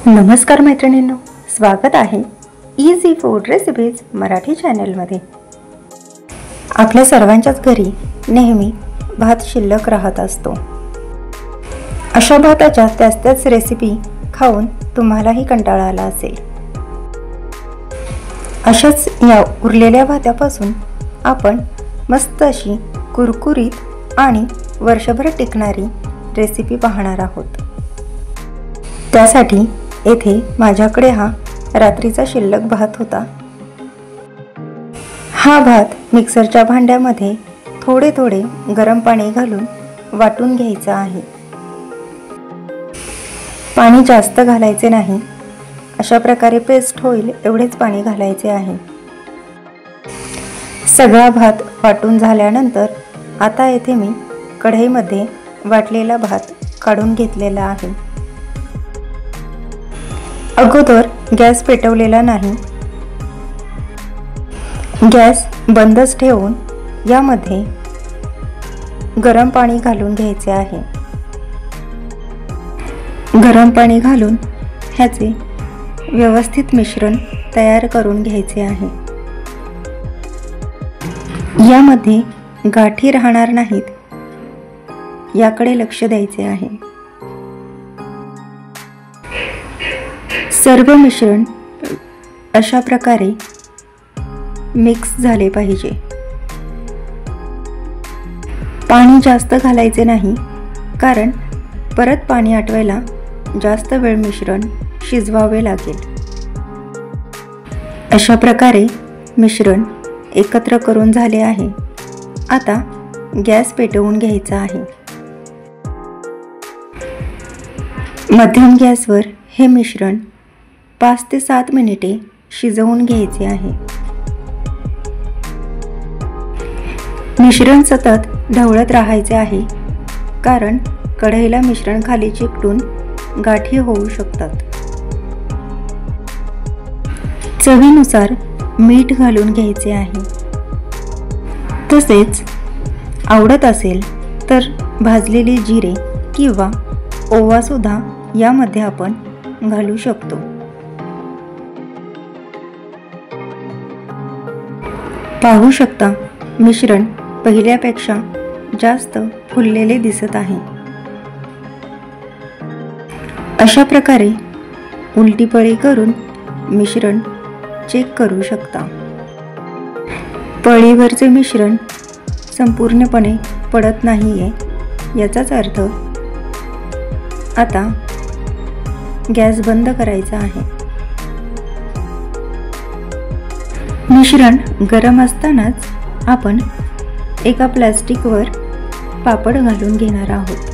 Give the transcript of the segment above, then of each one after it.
नमस्कार मैत्रिणींनो, स्वागत आहे इझी फूड रेसिपीज मराठी चॅनलमध्ये। आपल्या सर्वांच्याच घरी नेहमी भात शिल्लक राहत असतो। अशा भाताच्या त्याच रेसिपी खाऊन तुम्हालाही कंटाळा आला असेल। अशाच या उरलेल्या भातापासून आपण मस्त अशी कुरकुरीत आणि वर्षभर टिकणारी रेसिपी पाहणार आहोत। त्यासाठी येथे माझ्याकडे हा रात्रीचा शिल्लक भात होता। हा भात मिक्सरच्या भांड्यामध्ये थोडे गरम पाणी घालून वाटून घ्यायचा आहे। पाणी जास्त घालायचे नाही, अशा प्रकारे पेस्ट होईल एवढेच पाणी घालायचे आहे। सगळा भात वाटून झाल्यानंतर आता येथे मी कढईमध्ये वाटलेला भात काढून घेतलेला आहे। अगोदर गॅस पेटवलेला नाही, गॅस बंदच ठेवून यामध्ये गरम पाणी घालून घ्यायचे आहे। गरम पाणी घालून ह्याचे व्यवस्थित मिश्रण तयार करून घ्यायचे आहे। यामध्ये गाठी राहणार नाहीत, याकडे लक्ष द्यायचे आहे। सर्व मिश्रण अशा प्रकारे मिक्स झाले पाहिजे। पाणी जास्त घालायचे नाही, कारण परत पाणी आटवायला जास्त वेळ मिश्रण शिजवावे लागेल। अशा प्रकारे मिश्रण एकत्र करून झाले आहे। आता गॅस पेटवून घ्यायचा आहे। मध्यम गॅसवर हे मिश्रण 5 ते 7 मिनिटे शिजवून घ्यायचे आहे। मिश्रण सतत ढवळत राहायचे आहे, कारण कढईला मिश्रण खाली चिकटून गाठी होऊ शकतात। चवीनुसार मीठ घालून घ्यायचे आहे। तसेच आवडत असेल तर भाजलेले जिरे किंवा ओवा सुद्धा यामध्ये आपण घालू शकतो। पाहू शकता, मिश्रण पहिल्यापेक्षा जास्त फुललेले दिसत आहे। अशा प्रकारे उलटी पळी करून मिश्रण चेक करू शकता। पळीवरचे मिश्रण संपूर्णपणे पडत नाहीये, याचाच अर्थ आता गॅस बंद करायचा आहे। मिश्रण गरम असतानाच आपण एका प्लास्टिकवर पापड घालून घेणार आहोत।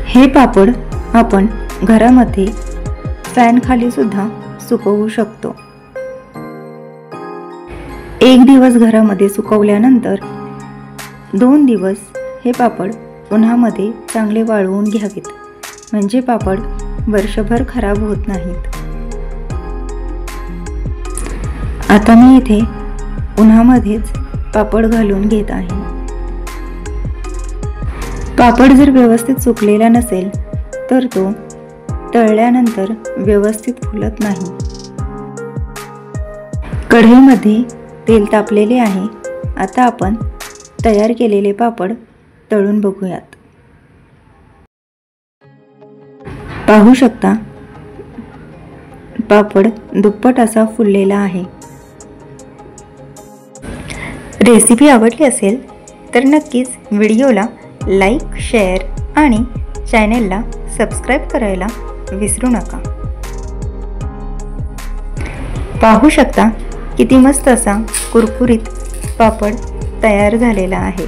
हे पापड आपण घरामध्ये फॅन खाली सुद्धा सुकवू शकतो। 1 दिवस घरामध्ये सुकवल्यानंतर 2 दिवस हे पापड उन्हामध्ये चांगले वाळवून घ्यावेत, म्हणजे पापड वर्षभर खराब होत नाहीत। आता मी इथे उन्हामध्येच पापड घालून घेत आहे। पापड जर व्यवस्थित सुकलेला नसेल तर तो तळल्यानंतर व्यवस्थित फुलत नाही। कढईमध्ये तेल तापलेले आहे। आता आपण तयार केलेले पापड तळून बघूयात। पाहू शकता, पापड दुप्पट असा फुललेला आहे। रेसिपी आवडली असेल तर नक्कीच व्हिडिओला लाईक, शेअर आणि चॅनेलला सबस्क्राईब करायला विसरू नका। पाहू शकता किती मस्त असा कुरकुरीत पापड तयार झालेला आहे।